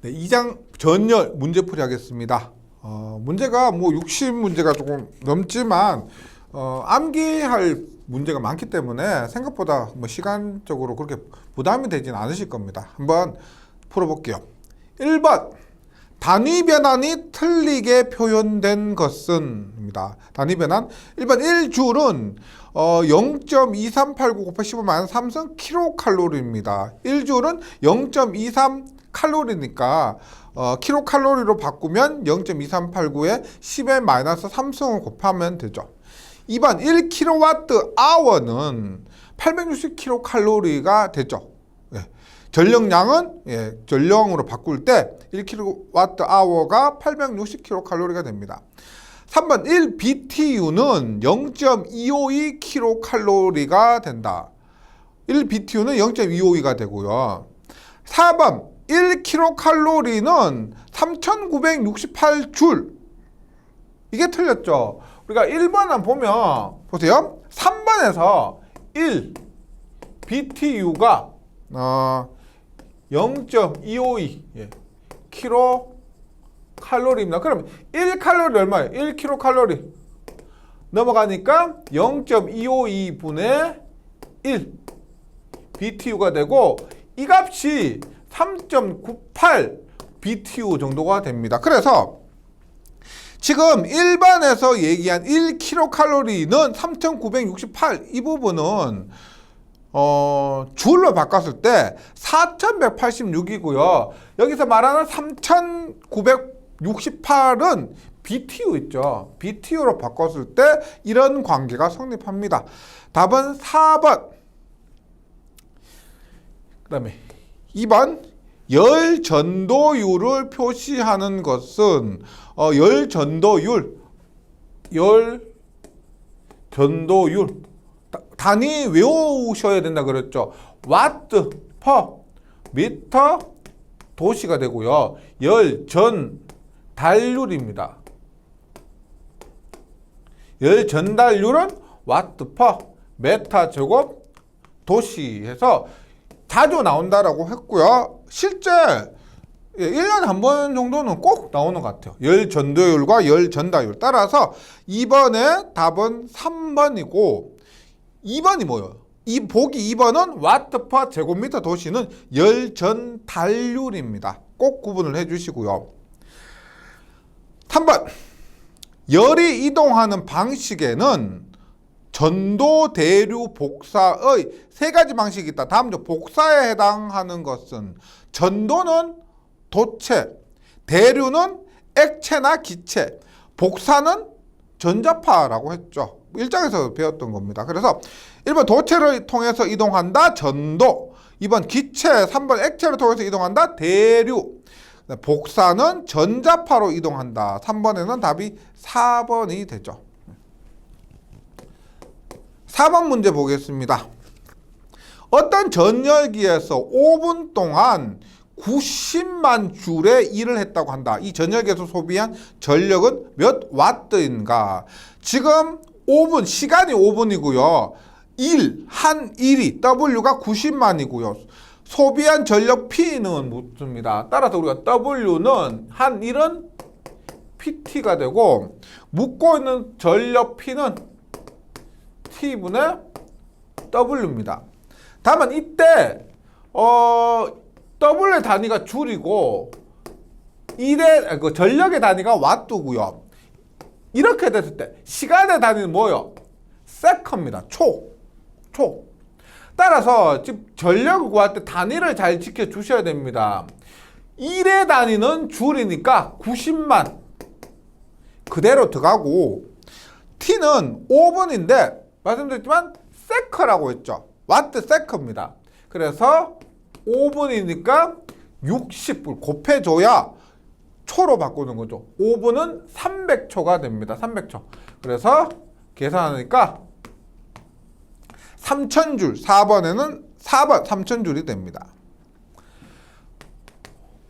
네, 2장 전열 문제풀이 하겠습니다. 문제가 뭐 60문제가 조금 넘지만 암기할 문제가 많기 때문에 생각보다 뭐 시간적으로 그렇게 부담이 되진 않으실 겁니다. 한번 풀어볼게요. 1번 단위 변환이 틀리게 표현된 것은 입니다. 단위 변환 1번 1줄은 0.2389 곱하기 15 마이너스 3승 킬로칼로리입니다. 1줄은 0.23 칼로리니까 킬로칼로리로 바꾸면 0.2389에 10의 마이너스 3승을 곱하면 되죠. 2번 1kWh는 860kcal가 되죠. 예. 전력량은 전력으로 바꿀 때 1kWh가 860kcal가 됩니다. 3번 1BTU는 0.252kcal가 된다. 1BTU는 0.252가 되고요. 4번 1kcal는 3968줄. 이게 틀렸죠. 우리가 1번을 보면 보세요. 3번에서 1 BTU가 0.252 킬로칼로리입니다. 그럼 1칼로리 얼마예요? 1킬로칼로리 넘어가니까 0.252분의 1 BTU가 되고 이 값이 3.98 BTU 정도가 됩니다. 그래서 지금 1번에서 얘기한 1kcal는 3968 이 부분은 줄로 바꿨을 때 4186이고요. 여기서 말하는 3968은 BTU 있죠. BTU로 바꿨을 때 이런 관계가 성립합니다. 답은 4번. 그 다음에 2번 열 전도율을 표시하는 것은 열 전도율 단위 외우셔야 된다 그랬죠. 와트 퍼 미터 도시가 되고요. 열 전달률입니다. 열 전달률은 와트 퍼 메타 제곱 도시 해서 자주 나온다라고 했고요. 실제 1년에 한 번 정도는 꼭 나오는 것 같아요. 열 전도율과 열 전달률. 따라서 2번의 답은 3번이고 2번이 뭐예요? 보기 2번은 와트 퍼 제곱미터 도시는 열 전달률입니다. 꼭 구분을 해주시고요. 3번 열이 이동하는 방식에는 전도, 대류, 복사의 세 가지 방식이 있다. 다음 중 복사에 해당하는 것은 전도는 도체, 대류는 액체나 기체, 복사는 전자파라고 했죠. 1장에서 배웠던 겁니다. 그래서 1번 도체를 통해서 이동한다. 전도. 2번 기체, 3번 액체를 통해서 이동한다. 대류. 복사는 전자파로 이동한다. 3번에는 답이 4번이 되죠. 4번 문제 보겠습니다. 어떤 전열기에서 5분 동안 90만 줄의 일을 했다고 한다. 이 전열기에서 소비한 전력은 몇 와트인가? 지금 5분, 시간이 5분이고요. 한 일이 W가 90만이고요. 소비한 전력 P는 묻습니다. 따라서 우리가 W는 한 일은 PT가 되고 묻고 있는 전력 P는 T분의 W입니다. 다만 이때 W의 단위가 줄이고 그 전력의 단위가 와트고요. 이렇게 됐을 때 시간의 단위는 뭐예요? 세컨입니다. 초. 따라서 지금 전력을 구할 때 단위를 잘 지켜주셔야 됩니다. 1의 단위는 줄이니까 90만 그대로 들어가고 T는 5분인데 말씀드렸지만 세컨라고 했죠. 와트 세컨입니다. 그래서 5분이니까 60을 곱해줘야 초로 바꾸는 거죠. 5분은 300초가 됩니다. 300초. 그래서 계산하니까 3000줄, 4번에는 4번 3000줄이 됩니다.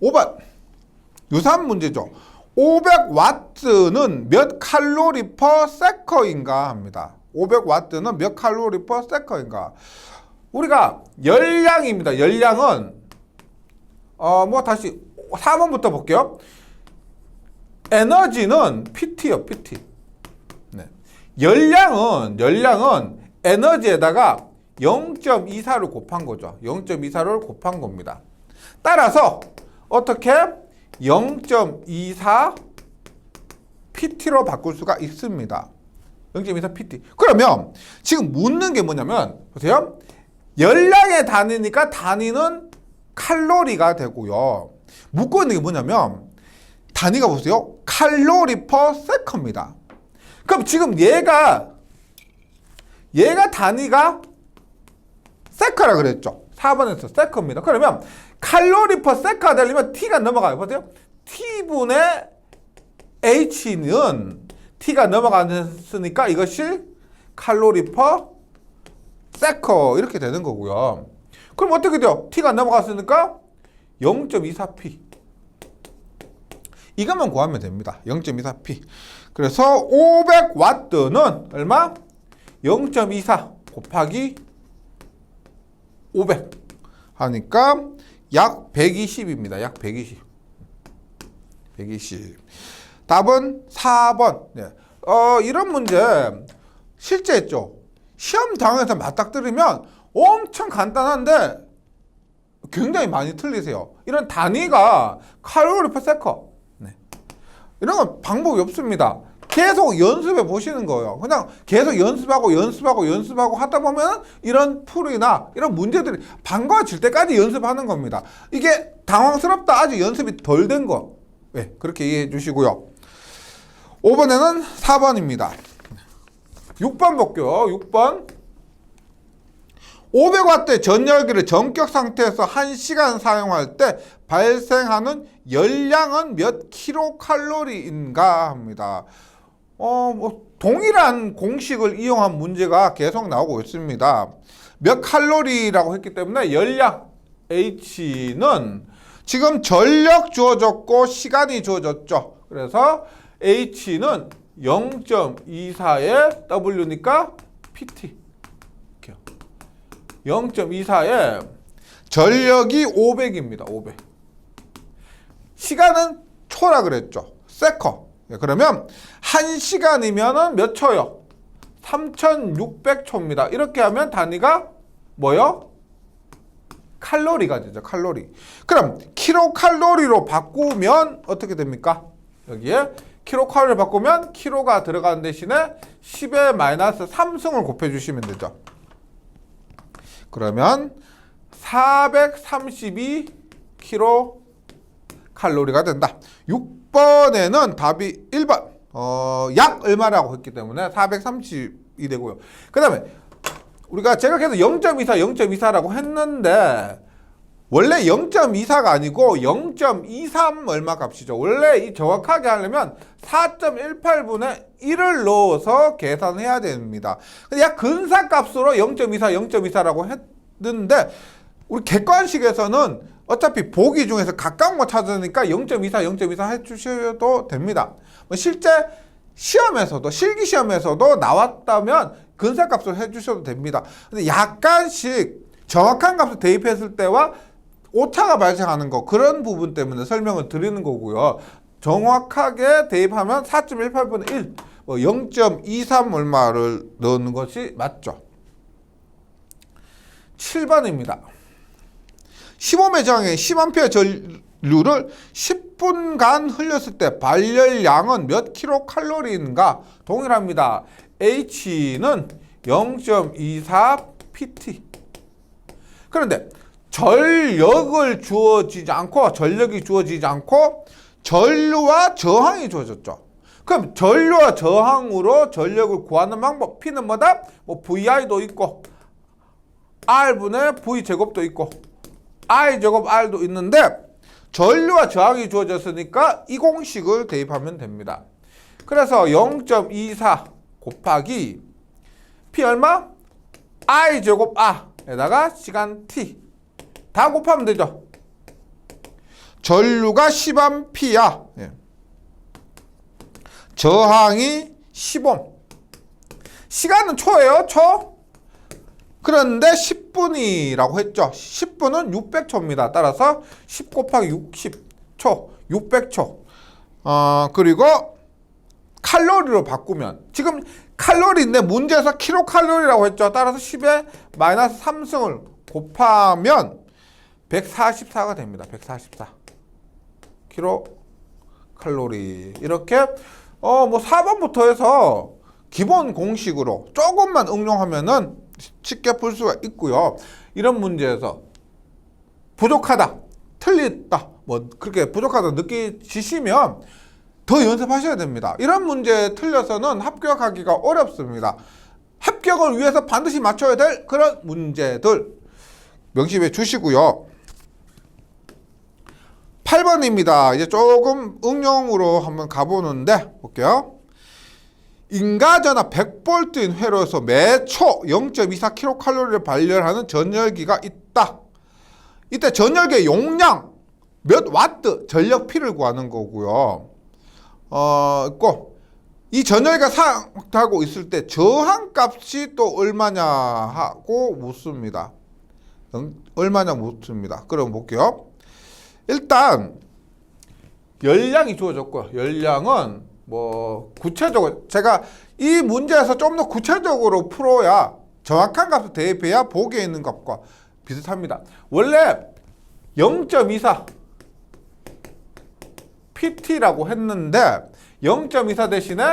5번 유사한 문제죠. 500와트는 몇 칼로리 퍼 세컨인가 합니다. 500와트는 몇 칼로리 퍼 세컨인가? 우리가 열량입니다. 열량은 다시 4번부터 볼게요. 에너지는 PT요, PT. 네. 열량은 에너지에다가 0.24를 곱한 거죠. 0.24를 곱한 겁니다. 따라서 어떻게 0.24 PT로 바꿀 수가 있습니다. 0.24 PT. 그러면 지금 묻는 게 뭐냐면 보세요. 열량의 단위니까 단위는 칼로리가 되고요. 묻고 있는 게 뭐냐면 단위가 보세요. 칼로리 퍼 세컨입니다. 그럼 지금 얘가 단위가 세컨이라 그랬죠. 4번에서 세컨입니다. 그러면 칼로리 퍼 세컨가 되려면 T가 넘어가요. 보세요. T분의 H는 T가 넘어갔으니까 이것이 칼로리 퍼 세컨 이렇게 되는 거고요. 그럼 어떻게 돼요? T가 넘어갔으니까 0.24P. 이것만 구하면 됩니다. 0.24P. 그래서 500W는 얼마? 0.24 곱하기 500 하니까 약 120입니다. 약 120. 120. 답은 4번. 네. 이런 문제 실제 했죠. 시험장에서 맞닥뜨리면 엄청 간단한데 굉장히 많이 틀리세요. 이런 단위가 칼로리 퍼 세컨. 네. 이런 건 방법이 없습니다. 계속 연습해 보시는 거예요. 그냥 계속 연습하고 하다 보면 이런 풀이나 이런 문제들이 반가워질 때까지 연습하는 겁니다. 이게 당황스럽다. 아직 연습이 덜 된 거. 네, 그렇게 이해해 주시고요. 5번에는 4번입니다. 6번 볼게요. 6번. 500W의 전열기를 전격 상태에서 1시간 사용할 때 발생하는 열량은 몇 킬로칼로리인가 합니다. 동일한 공식을 이용한 문제가 계속 나오고 있습니다. 몇 칼로리라고 했기 때문에 열량 H는 지금 전력 주어졌고 시간이 주어졌죠. 그래서 H는 0.24에 W니까 PT. 0.24에 전력이 500입니다. 500. 시간은 초라 그랬죠. 세컨. 그러면 1시간이면 몇 초요? 3600초입니다. 이렇게 하면 단위가 뭐요? 칼로리가 되죠. 칼로리. 그럼 킬로칼로리로 바꾸면 어떻게 됩니까? 여기에 킬로칼로리를 바꾸면 킬로가 들어가는 대신에 10의 마이너스 3승을 곱해주시면 되죠. 그러면 432 킬로칼로리가 된다. 6번에는 답이 1번 약 얼마라고 했기 때문에 430이 되고요. 그 다음에 제가 계속 0.24라고 했는데 원래 0.24가 아니고 0.23 얼마 값이죠. 원래 이 정확하게 하려면 4.18분의 1을 넣어서 계산해야 됩니다. 근데 약 근사값으로 0.24라고 했는데 우리 객관식에서는 어차피 보기 중에서 가까운 거 찾으니까 0.24 해주셔도 됩니다. 실제 시험에서도 실기시험에서도 나왔다면 근사값으로 해주셔도 됩니다. 근데 약간씩 정확한 값을 대입했을 때와 오차가 발생하는 거 그런 부분 때문에 설명을 드리는 거고요. 정확하게 대입하면 4.18분의 1 0.23 얼마를 넣는 것이 맞죠. 7번입니다. 15매 저항에 10A 전류를 10분간 흘렸을 때 발열량은 몇 킬로칼로리인가? 동일합니다. H는 0.24 PT. 그런데 전력이 주어지지 않고 전류와 저항이 주어졌죠. 그럼 전류와 저항으로 전력을 구하는 방법 P는 뭐다? VI도 있고 R분의 V제곱도 있고 I제곱 R도 있는데 전류와 저항이 주어졌으니까 이 공식을 대입하면 됩니다. 그래서 0.24 곱하기 P 얼마? I제곱 R에다가 시간 T 다 곱하면 되죠. 전류가 10A야. 예. 저항이 10옴. 시간은 초예요. 초. 그런데 10분이라고 했죠. 10분은 600초입니다. 따라서 10 곱하기 60 초, 600초. 그리고 칼로리로 바꾸면 지금 칼로리인데 문제에서 킬로칼로리라고 했죠. 따라서 10에 마이너스 3승을 곱하면 144가 됩니다. 144 킬로칼로리. 이렇게 뭐 4번부터 해서 기본 공식으로 조금만 응용하면은 쉽게 풀 수가 있고요. 이런 문제에서 부족하다, 틀렸다, 뭐 그렇게 부족하다 느끼시면 더 연습하셔야 됩니다. 이런 문제 틀려서는 합격하기가 어렵습니다. 합격을 위해서 반드시 맞춰야 될 그런 문제들 명심해 주시고요. 8번입니다. 이제 조금 응용으로 한번 가보는데 볼게요. 인가전압 100V인 회로에서 매초 0.24kcal를 발열하는 전열기가 있다. 이때 전열기의 용량 몇 와트 전력 P를 구하는 거고요. 있고 이 전열기가 사용하고 있을 때 저항값이 또 얼마냐 하고 묻습니다. 얼마냐 묻습니다. 그럼 볼게요. 일단 열량이 주어졌고요. 열량은 뭐 구체적으로 제가 이 문제에서 좀 더 구체적으로 풀어야 정확한 값을 대입해야 보기에 있는 값과 비슷합니다. 원래 0.24 PT라고 했는데 0.24 대신에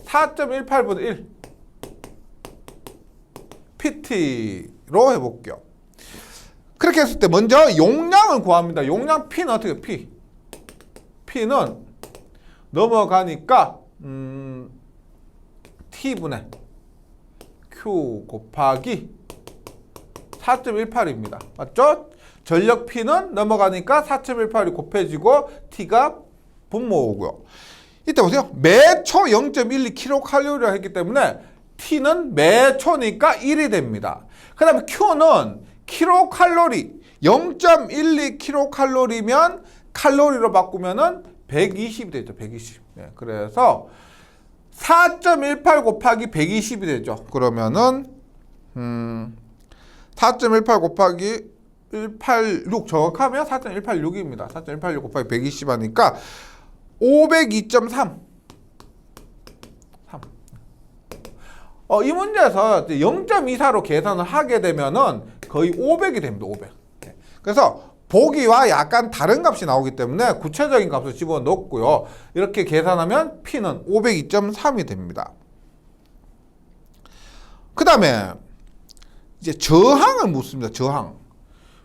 4.18분의 1 PT로 해볼게요. 그렇게 했을 때 먼저 용량을 구합니다. 용량 P는 어떻게 P? P는 넘어가니까 T분의 Q 곱하기 4.18입니다. 맞죠? 전력 P는 넘어가니까 4.18이 곱해지고 T가 분모오고요. 이때 보세요. 매초 0.12kcal를 했기 때문에 T는 매초니까 1이 됩니다. 그 다음에 Q는 킬로칼로리 0.12kcal면 칼로리로 바꾸면은 120이 되죠. 120. 네, 그래서 4.18 곱하기 120이 되죠. 그러면은 4.18 곱하기 186 정확하면 4.186입니다. 4.186 곱하기 120 하니까 502.3. 이 문제에서 0.24로 계산을 하게 되면은 거의 500이 됩니다. 500. 네. 그래서 보기와 약간 다른 값이 나오기 때문에 구체적인 값을 집어넣고요. 이렇게 계산하면 P는 502.3이 됩니다. 그 다음에 이제 저항을 묻습니다. 저항.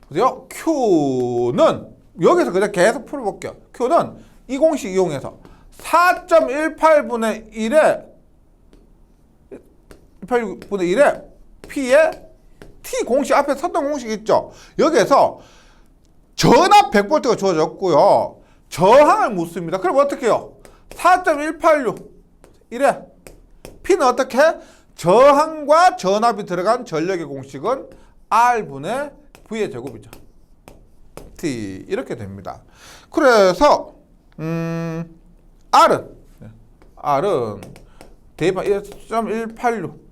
보세요. Q는 여기서 그냥 계속 풀어볼게요. Q는 이 공식 이용해서 4.18분의 1에 18분의 1에 P에 T 공식 앞에 썼던 공식 있죠. 여기에서 전압 100V가 주어졌고요. 저항을 묻습니다. 그럼 어떻게 해요? 4.186 1에 P는 어떻게? 저항과 전압이 들어간 전력의 공식은 R분의 V의 제곱이죠. T 이렇게 됩니다. 그래서 R은 대입한 1.186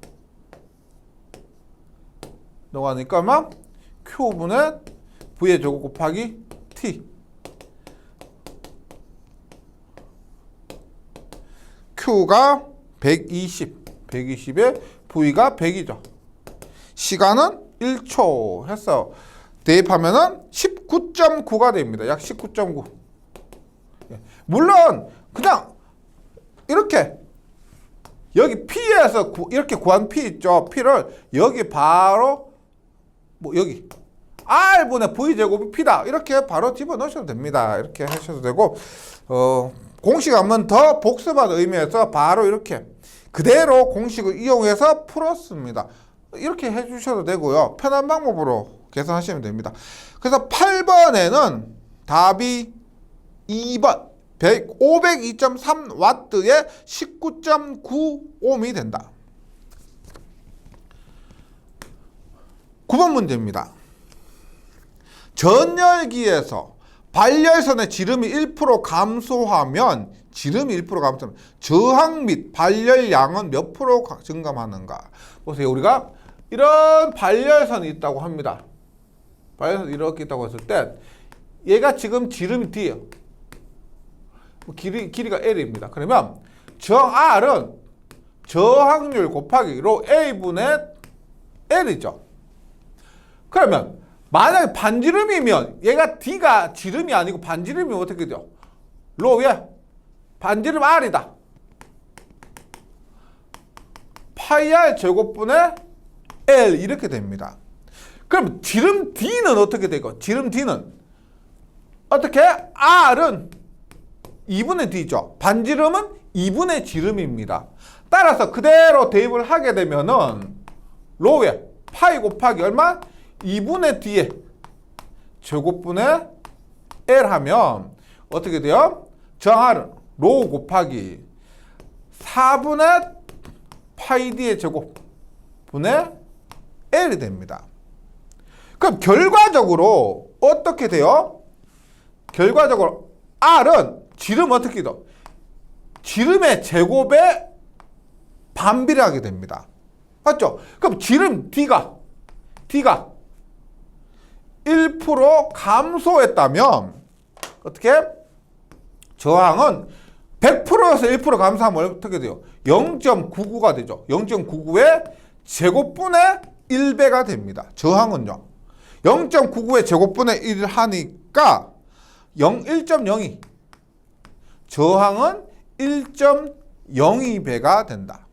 넣어가니까 막 Q분의 V의 제곱 곱하기 T. Q가 120에 V가 100이죠. 시간은 1초 해서 대입하면은 19.9가 됩니다. 약 19.9. 물론 그냥 이렇게 여기 P에서 이렇게 구한 P 있죠. P를 여기 바로 뭐 여기 R분의 V제곱이 P다. 이렇게 바로 집어넣으셔도 됩니다. 이렇게 하셔도 되고 공식 한번 더 복습하는 의미에서 바로 이렇게 그대로 공식을 이용해서 풀었습니다. 이렇게 해주셔도 되고요. 편한 방법으로 계산하시면 됩니다. 그래서 8번에는 답이 2번 502.3W에 19.9ohm이 된다. 9번 문제입니다. 전열기에서 발열선의 지름이 1% 감소하면 저항 및 발열량은 몇 프로 증감하는가? 보세요. 우리가 이런 발열선이 있다고 합니다. 발열선이 이렇게 있다고 했을 때 얘가 지금 지름이 D예요. 길이가 L입니다. 그러면 정 R은 저항률 곱하기 로 A분의 L이죠. 그러면 만약에 반지름이면 얘가 D가 지름이 아니고 반지름이면 어떻게 돼요? 로에 반지름 R이다. 파이 R 제곱분의 L 이렇게 됩니다. 그럼 지름 D는 어떻게 되고? 지름 D는 어떻게? R은 2분의 D죠. 반지름은 2분의 지름입니다. 따라서 그대로 대입을 하게 되면은 로에 파이 곱하기 얼마? 2분의 D에 제곱분의 L 하면 어떻게 돼요? 정 R은 로 곱하기 4분의 파이 D의 제곱분의 L이 됩니다. 그럼 결과적으로 어떻게 돼요? 결과적으로 R은 지름 어떻게 돼요? 지름의 제곱에 반비례하게 됩니다. 맞죠? 그럼 지름 D가 1% 감소했다면 어떻게? 저항은 100%에서 1% 감소하면 어떻게 돼요? 0.99가 되죠. 0.99의 제곱분의 1배가 됩니다. 저항은요. 0.99의 제곱분의 1을 하니까 1.02. 저항은 1.02배가 된다.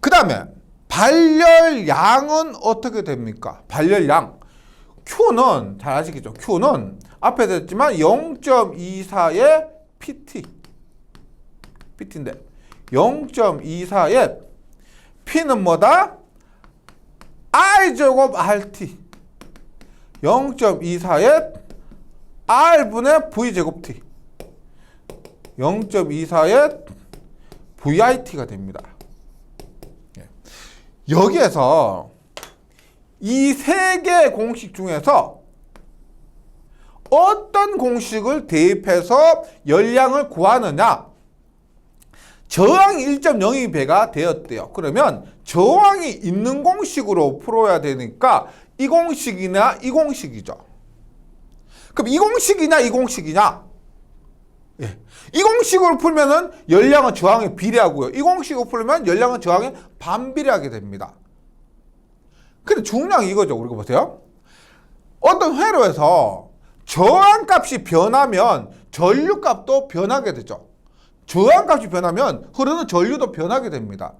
그 다음에 발열량은 어떻게 됩니까? 발열량. Q는 잘 아시겠죠? Q는 앞에 됐지만 0.24의 PT인데 0.24의 P는 뭐다? R제곱 RT 0.24의 R분의 V제곱 T 0.24의 VIT가 됩니다. 여기에서 이 세 개의 공식 중에서 어떤 공식을 대입해서 열량을 구하느냐? 저항이 1.02배가 되었대요. 그러면 저항이 있는 공식으로 풀어야 되니까 이 공식이나 이 공식이죠. 그럼 이 공식이냐 이 공식이냐? 예. 이 공식으로 풀면은 열량은 저항에 비례하고요. 이 공식으로 풀면 열량은 저항에 반비례하게 됩니다. 근데 중요한 게 이거죠. 우리가 보세요. 어떤 회로에서 저항값이 변하면 전류값도 변하게 되죠. 저항값이 변하면 흐르는 전류도 변하게 됩니다.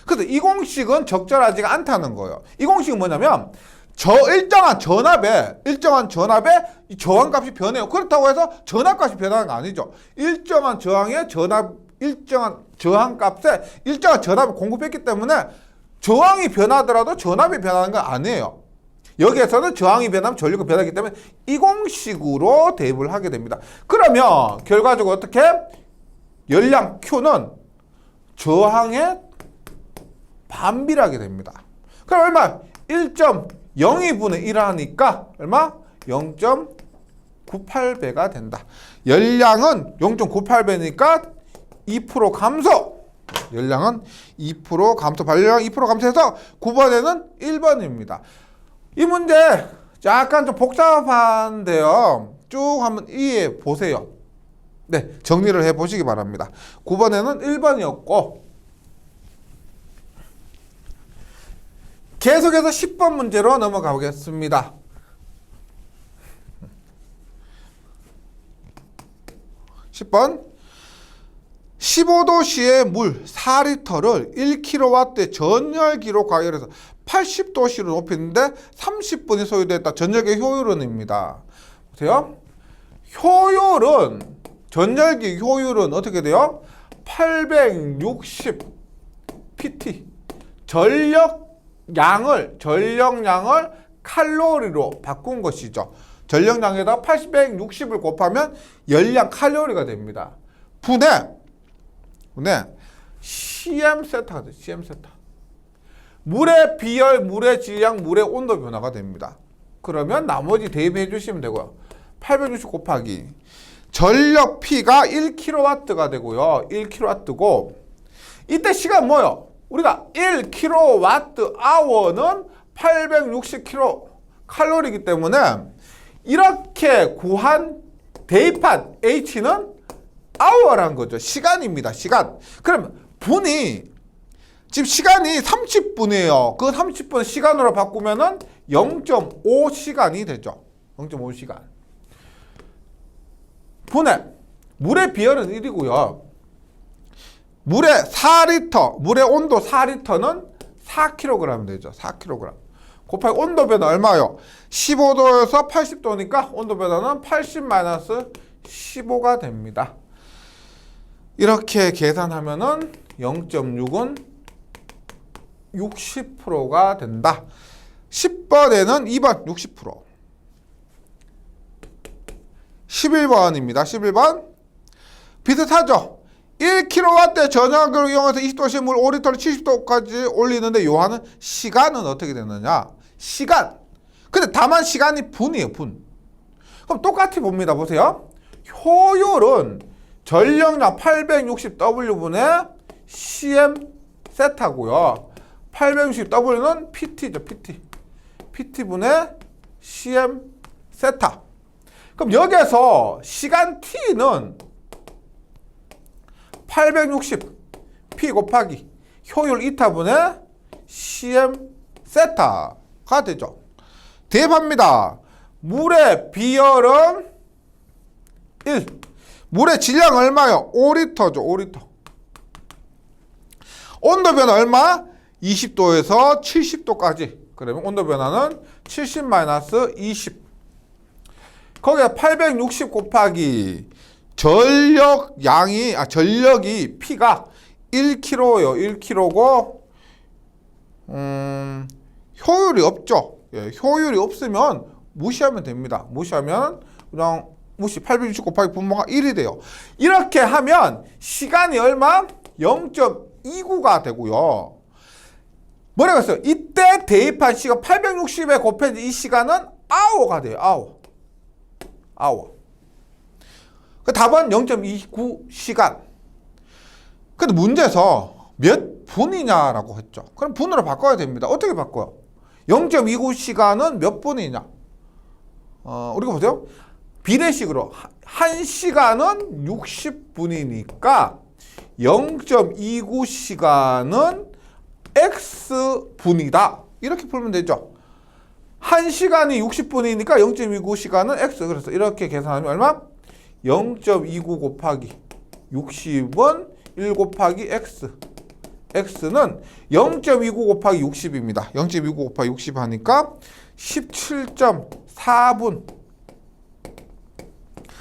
그래서 이 공식은 적절하지가 않다는 거예요. 이 공식은 뭐냐면 일정한 전압에 이 저항값이 변해요. 그렇다고 해서 전압값이 변하는 거 아니죠. 일정한 저항에 일정한 저항값에 일정한 전압을 공급했기 때문에 저항이 변하더라도 전압이 변하는 건 아니에요. 여기에서는 저항이 변하면 전류가 변하기 때문에 이 공식으로 대입을 하게 됩니다. 그러면 결과적으로 어떻게? 열량 Q는 저항에 반비례하게 됩니다. 그럼 얼마? 1.02분의 1 하니까 얼마? 0.98배가 된다. 열량은 0.98배니까 2% 감소. 열량은 2% 감소, 발열량 2% 감소해서 9번에는 1번입니다. 이 문제 약간 좀 복잡한데요. 쭉 한번 이해해 보세요. 네, 정리를 해 보시기 바랍니다. 9번에는 1번이었고 계속해서 10번 문제로 넘어가 보겠습니다. 10번 15도씨의 물 4리터를 1kW의 전열기로 가열해서 80도씨로 높이는데 30분이 소요됐다. 전열기의 효율은입니다. 보세요. 효율은 전열기 효율은 어떻게 돼요? 860 PT 전력량을 칼로리로 바꾼 것이죠. 전력량에다 860을 곱하면 열량 칼로리가 됩니다. 분해 CM 세타가 돼요. CM 세타. 물의 비열, 물의 질량, 물의 온도 변화가 됩니다. 그러면 나머지 대입해 주시면 되고요. 860 곱하기 전력 P가 1kW가 되고요. 1kW고 이때 시간 뭐요? 우리가 1kWh는 860kcal이기 때문에 이렇게 구한 대입한 H는 hour란 거죠. 시간입니다. 시간. 그럼 분이 지금 시간이 30분이에요. 그 30분 시간으로 바꾸면은 0.5시간이 되죠. 0.5시간. 분해. 물의 비열은 1이고요. 물의 4리터, 물의 온도 4리터는 4kg 되죠. 4kg. 곱하기 온도 변화 얼마요? 15도에서 80도니까 온도 변화는 80-15가 됩니다. 이렇게 계산하면은 0.6은 60%가 된다. 10번에는 2번 60%. 11번입니다. 11번. 비슷하죠? 1kW 전압을 이용해서 20도씨 물 5리터를 70도까지 올리는데 요하는 시간은 어떻게 되느냐? 시간. 근데 다만 시간이 분이에요. 분. 그럼 똑같이 봅니다. 보세요. 효율은 전력량 860W분의 CM 세타고요. 860W는 PT죠. PT. PT분의 CM 세타. 그럼 여기에서 시간 T는 860 P 곱하기 효율 2타분의 CM 세타가 되죠. 대입합니다. 물의 비열은 1. 물의 질량 얼마요? 5리터죠. 5리터. 온도 변화 얼마? 20도에서 70도까지. 그러면 온도 변화는 70-20. 거기에 860 곱하기 전력이 P가 1kg요. 1kg고 효율이 없죠. 예, 효율이 없으면 무시하면 됩니다. 무시하면 그냥 무시. 860 곱하기 분모가 1이 돼요. 이렇게 하면 시간이 얼마? 0.29가 되고요. 뭐라고 했어요? 이때 대입한 시간 860에 곱해진 이 시간은 hour가 돼요. hour. 그 답은 0.29시간. 근데 문제에서 몇 분이냐라고 했죠. 그럼 분으로 바꿔야 됩니다. 어떻게 바꿔요? 0.29시간은 몇 분이냐? 우리가 보세요. 비례식으로 1시간은 60분이니까 0.29시간은 X분이다. 이렇게 풀면 되죠. 1시간이 60분이니까 0.29시간은 X. 그래서 이렇게 계산하면 얼마? 0.29 곱하기 60은 1 곱하기 X. X는 0.29 곱하기 60입니다. 0.29 곱하기 60 하니까 17.4분.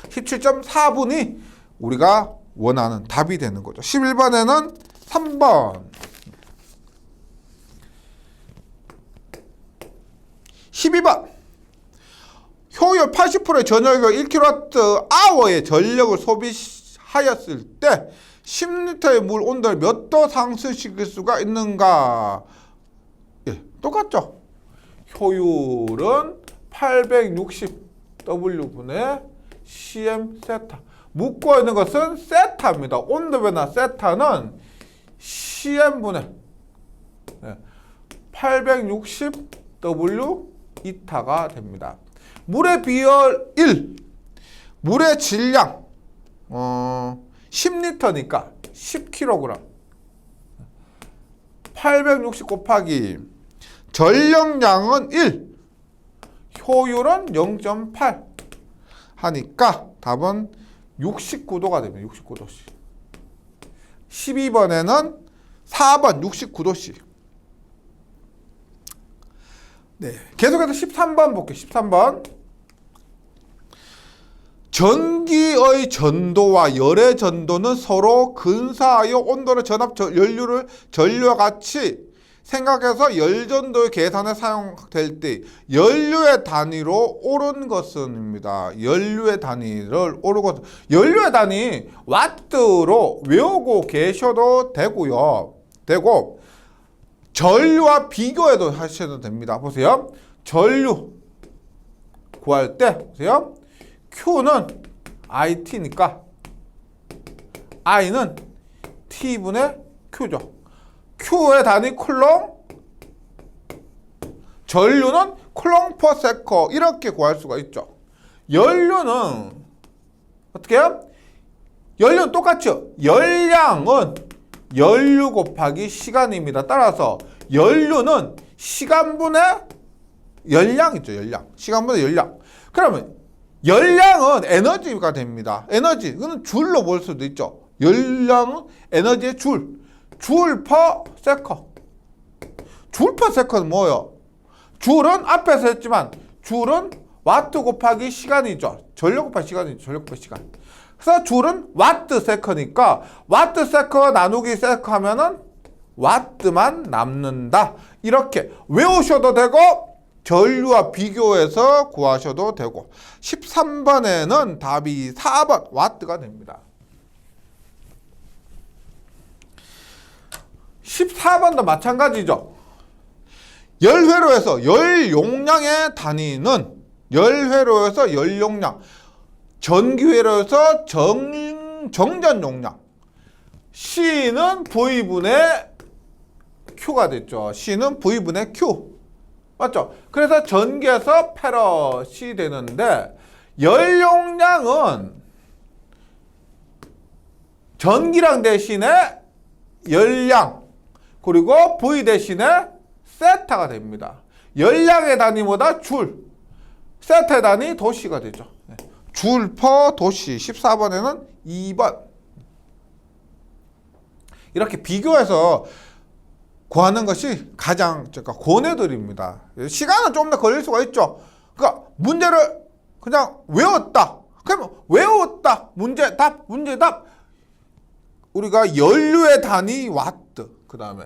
17.4분이 우리가 원하는 답이 되는 거죠. 11번에는 3번. 12번. 효율 80%의 전력을 1kWh의 전력을 소비하였을 때 10리터의 물 온도를 몇 도 상승시킬 수가 있는가? 예, 똑같죠? 효율은 860W분의 CM 세타. 묻고 있는 것은 세타입니다. 온도 변화 세타는 CM분의 860W 이타가 됩니다. 물의 비열 1. 물의 질량 10리터니까 10kg. 860 곱하기 전력량은 1. 효율은 0.8 하니까 답은 69도가 됩니다. 69도씨. 12번에는 4번 69도씨. 네, 계속해서 13번 볼게요. 13번. 전기의 전도와 열의 전도는 서로 근사하여 온도를 연료를 전류와 같이 생각해서 열전도의 계산에 사용될 때 연료의 단위로 옳은 것은입니다. 연료의 단위를 옳은 것은 연료의 단위 와트로 외우고 계셔도 되고요. 되고 전류와 비교해도 하셔도 됩니다. 보세요. 전류 구할 때 보세요. Q는 IT니까 I는 T분의 Q죠. Q의 단위 쿨롱, 전류는 쿨롱 퍼 세커 이렇게 구할 수가 있죠. 연료는 어떻게 해요? 연료는 똑같죠. 열량은 연료 곱하기 시간입니다. 따라서 연료는 시간분의 열량이죠. 열량. 시간분의 열량. 그러면 열량은 에너지가 됩니다. 에너지. 이거는 줄로 볼 수도 있죠. 열량은 에너지의 줄. 줄 퍼 세컨. 줄 퍼 세컨은 뭐예요? 줄은 앞에서 했지만 줄은 와트 곱하기 시간이죠. 전력 곱하기 시간이죠. 전력 곱하기 시간. 그래서 줄은 와트 세컨이니까 와트 세컨 나누기 세컨 하면은 와트만 남는다. 이렇게 외우셔도 되고 전류와 비교해서 구하셔도 되고 13번에는 답이 4번 와트가 됩니다. 14번도 마찬가지죠. 열회로에서 열용량의 단위는 열회로에서 열용량, 전기회로에서 정전용량. C는 V분의 Q가 됐죠. C는 V분의 Q. 맞죠? 그래서 전기에서 페럿이 되는데 열용량은 전기량 대신에 열량 그리고 V 대신에 세타가 됩니다. 열량의 단위보다 줄, 세타의 단위 도시가 되죠. 줄 퍼 도시. 14번에는 2번. 이렇게 비교해서 구하는 것이 가장 제가 권해드립니다. 시간은 좀 더 걸릴 수가 있죠. 그러니까 문제를 그냥 외웠다. 그러면 외웠다. 문제 답, 문제 답. 우리가 연료의 단위 와트, 그 다음에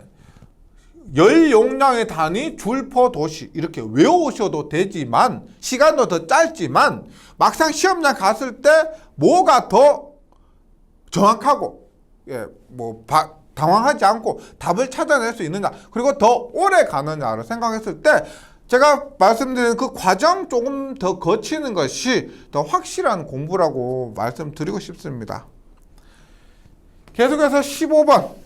열 용량의 단위 줄 퍼 도시 이렇게 외우셔도 되지만 시간도 더 짧지만 막상 시험장 갔을 때 뭐가 더 정확하고 당황하지 않고 답을 찾아낼 수 있느냐 그리고 더 오래 가느냐를 생각했을 때 제가 말씀드린 그 과정 조금 더 거치는 것이 더 확실한 공부라고 말씀드리고 싶습니다. 계속해서 15번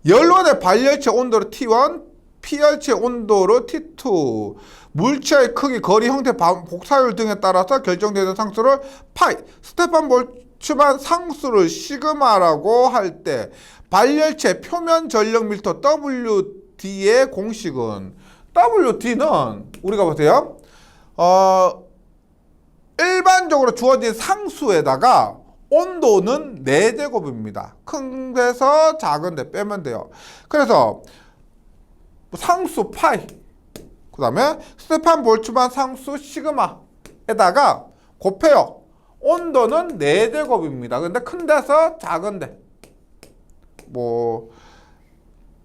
연료의 발열체 온도로 T1, 피열체 온도로 T2 물체의 크기, 거리, 형태, 복사율 등에 따라서 결정되는 상수를 파이, 스테판 볼츠만 상수를 시그마라고 할 때 발열체 표면 전력 밀도 WD의 공식은 WD는 우리가 보세요. 일반적으로 주어진 상수에다가 온도는 4제곱입니다. 큰 데서 작은 데 빼면 돼요. 그래서 상수 파이, 그 다음에 스테판 볼츠만 상수 시그마에다가 곱해요. 온도는 4제곱입니다. 근데 큰 데서 작은 데.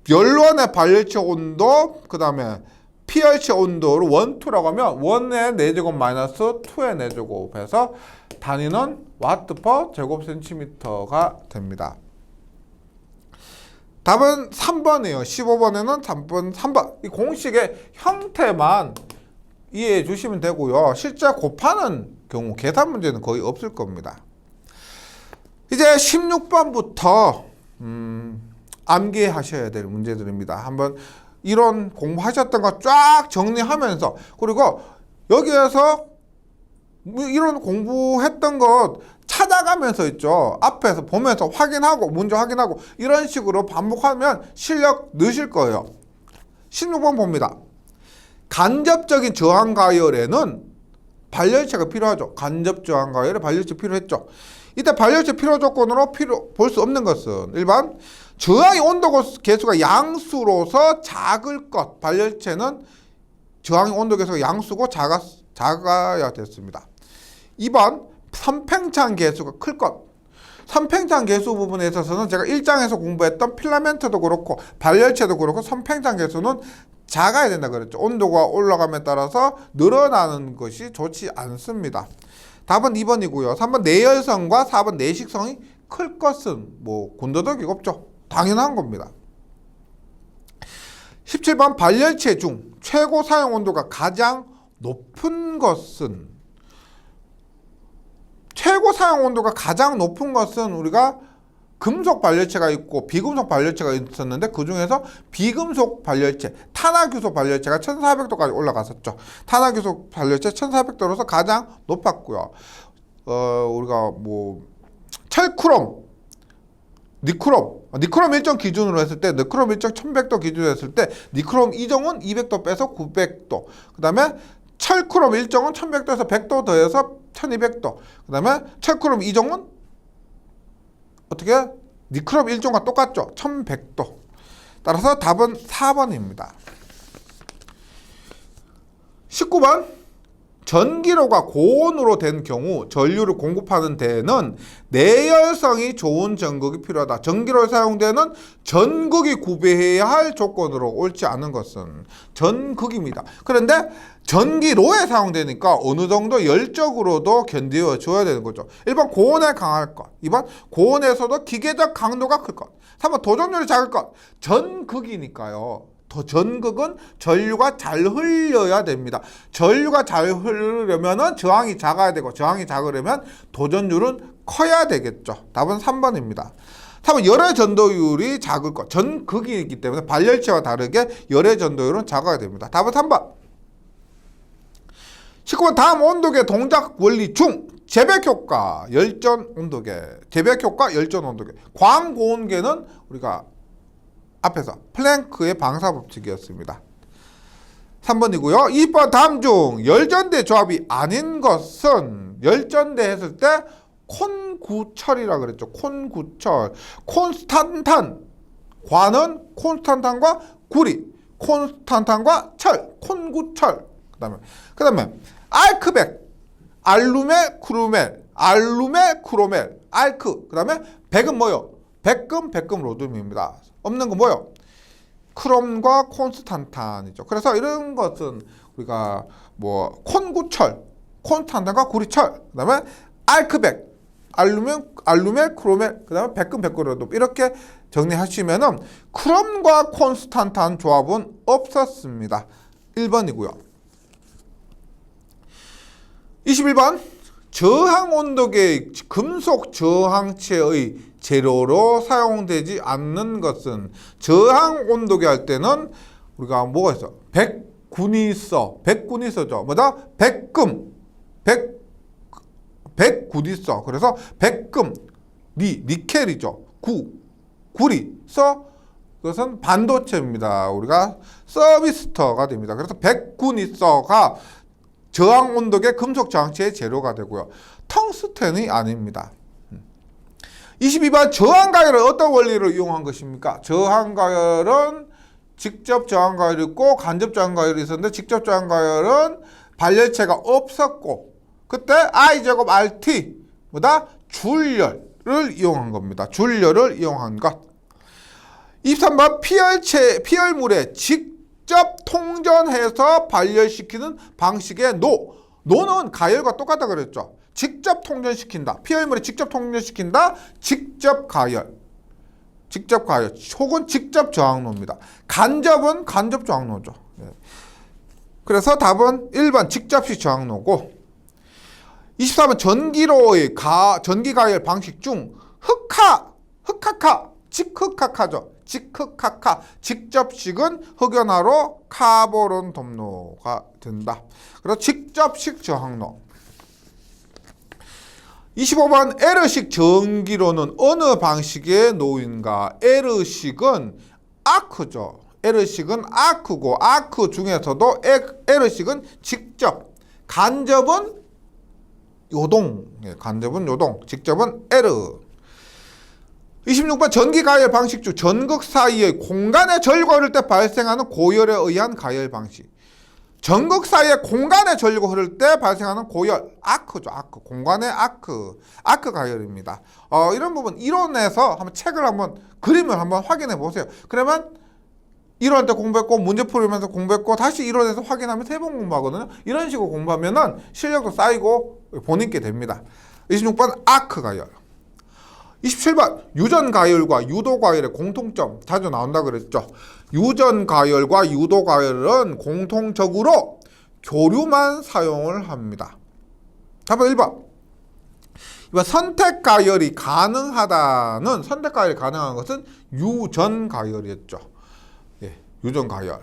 연료원의 발열체 온도, 그 다음에 피열체 온도를 1, 2라고 하면 1의 4제곱 마이너스 2의 4제곱 해서 단위는 와트 퍼 제곱 센티미터가 됩니다. 답은 3번이에요. 15번에는 3번. 이 공식의 형태만 이해해 주시면 되고요. 실제 곱하는 경우 계산 문제는 거의 없을 겁니다. 이제 16번부터 암기하셔야 될 문제들입니다. 한번 이론 공부하셨던 거 쫙 정리하면서 그리고 여기에서 이런 공부했던 것 찾아가면서 있죠. 앞에서 보면서 확인하고 문제 확인하고 이런 식으로 반복하면 실력 느실 거예요. 16번 봅니다. 간접적인 저항 가열에는 발열체가 필요하죠. 간접 저항 가열에 발열체 필요했죠. 이때 발열체 필요 조건으로 볼 수 없는 것은 1번 저항의 온도 계수가 양수로서 작을 것. 발열체는 저항의 온도 계수가 양수고 작아야 됐습니다. 2번 선팽창 계수가 클 것. 선팽창 계수 부분에 있어서는 제가 1장에서 공부했던 필라멘트도 그렇고 발열체도 그렇고 선팽창 계수는 작아야 된다 그랬죠. 온도가 올라감에 따라서 늘어나는 것이 좋지 않습니다. 답은 2번이고요. 3번 내열성과 4번 내식성이 클 것은 군더더기 없죠. 당연한 겁니다. 17번 발열체 중 최고 사용 온도가 가장 높은 것은 최고 사용 온도가 가장 높은 것은 우리가 금속 발열체가 있고 비금속 발열체가 있었는데 그 중에서 비금속 발열체, 탄화규소 발열체가 1400도까지 올라갔었죠. 탄화규소 발열체 1400도로서 가장 높았고요. 우리가 철크롬, 니크롬 일정 기준으로 했을 때, 니크롬 일정 1100도 기준으로 했을 때 니크롬 이정은 200도 빼서 900도. 그 다음에 철크롬 일정은 1100도에서 100도 더해서 1200도. 그 다음에 철크롬 이정은 어떻게? 니크롬 일정과 똑같죠? 1100도. 따라서 답은 4번입니다. 19번. 전기로가 고온으로 된 경우 전류를 공급하는 데에는 내열성이 좋은 전극이 필요하다. 전기로에 사용되는 전극이 구비해야 할 조건으로 옳지 않은 것은 전극입니다. 그런데 전기로에 사용되니까 어느 정도 열적으로도 견디어 줘야 되는 거죠. 1번 고온에 강할 것, 2번 고온에서도 기계적 강도가 클 것, 3번 도전율이 작을 것. 전극이니까요. 더 전극은 전류가 잘 흘려야 됩니다. 전류가 잘 흐르려면 저항이 작아야 되고, 저항이 작으려면 도전율은 커야 되겠죠. 답은 3번입니다. 3번 열의 전도율이 작을 것. 전극이기 때문에 발열체와 다르게 열의 전도율은 작아야 됩니다. 답은 3번. 19번 다음 온도계 동작 원리 중 재백효과, 열전 온도계, 재백효과, 열전 온도계. 광고온계는 우리가 앞에서 플랭크의 방사법칙이었습니다. 3번이고요. 2번 다음 중 열전대 조합이 아닌 것은, 열전대 했을 때 콘구철이라 그랬죠. 콘구철. 콘스탄탄. 과는 콘스탄탄과 구리. 콘스탄탄과 철. 콘구철. 그 다음에 알크백. 알루메 크루멜. 알루메 크로멜. 알크. 그 다음에 백은 뭐요? 백금, 백금 로듐입니다. 없는 거 뭐요? 크롬과 콘스탄탄이죠. 그래서 이런 것은 우리가 뭐 콘구철, 콘스탄탄과 구리철, 그 다음에 알크백, 알루멜, 크로멜, 그 다음에 백금, 백금 로듐 이렇게 정리하시면은 크롬과 콘스탄탄 조합은 없었습니다. 1번이고요. 21번 저항 온도계의 금속 저항체의 재료로 사용되지 않는 것은, 저항 온도계 할 때는 우리가 뭐가 있어? 백군이 있어. 백군이 있어죠. 뭐다? 백금. 백군이 있어. 그래서 백금, 니켈이죠. 구리, 그것은 반도체입니다. 우리가 서비스터가 됩니다. 그래서 백군이 있어가 저항 온도계 금속 저항체의 재료가 되고요. 텅스텐이 아닙니다. 22번 저항가열은 어떤 원리를 이용한 것입니까? 저항가열은 직접 저항가열이 있고 간접 저항가열이 있었는데, 직접 저항가열은 발열체가 없었고, 그때 I제곱 RT 뭐다? 줄열을 이용한 겁니다. 줄열을 이용한 것. 23번 피열물에 직접 통전해서 발열시키는 방식의 노는 가열과 똑같다 그랬죠. 직접 통전시킨다. 피열물에 직접 통전시킨다. 직접 가열. 혹은 직접 저항로입니다. 간접은 간접 저항로죠. 그래서 답은 1번 직접식 저항로고, 24번 전기로의 전기가열 방식 중 직흑카카죠. 직흑카카. 직접식은 흑연화로 카보론 dom로가 된다. 그래서 직접식 저항로. 25번 L식 전기로는 어느 방식의 노인가? L식은 아크죠. L식은 아크고, 아크 중에서도 L식은 직접, 간접은 요동, 직접은 L. 26번 전기가열 방식 중 전극 사이의 공간의 전류가 흐를 때 발생하는 고열에 의한 가열 방식. 전극 사이에 공간의 전류가 흐를 때 발생하는 고열, 아크죠. 아크. 공간의 아크 가열입니다. 이런 부분 이론에서 한번 책을 한번, 그림을 한번 확인해 보세요. 그러면 이론 때 공부했고, 문제 풀으면서 공부했고, 다시 이론에서 확인하면 3번 공부하거든요. 이런 식으로 공부하면은 실력도 쌓이고 본인께 됩니다. 26번 아크 가열. 27번 유전 가열과 유도 가열의 공통점, 자주 나온다 그랬죠. 유전 가열과 유도 가열은 공통적으로 교류만 사용을 합니다. 답은 1번. 이번 선택 가열이 가능하다는, 선택 가열이 가능한 것은 유전 가열이었죠. 예, 유전 가열.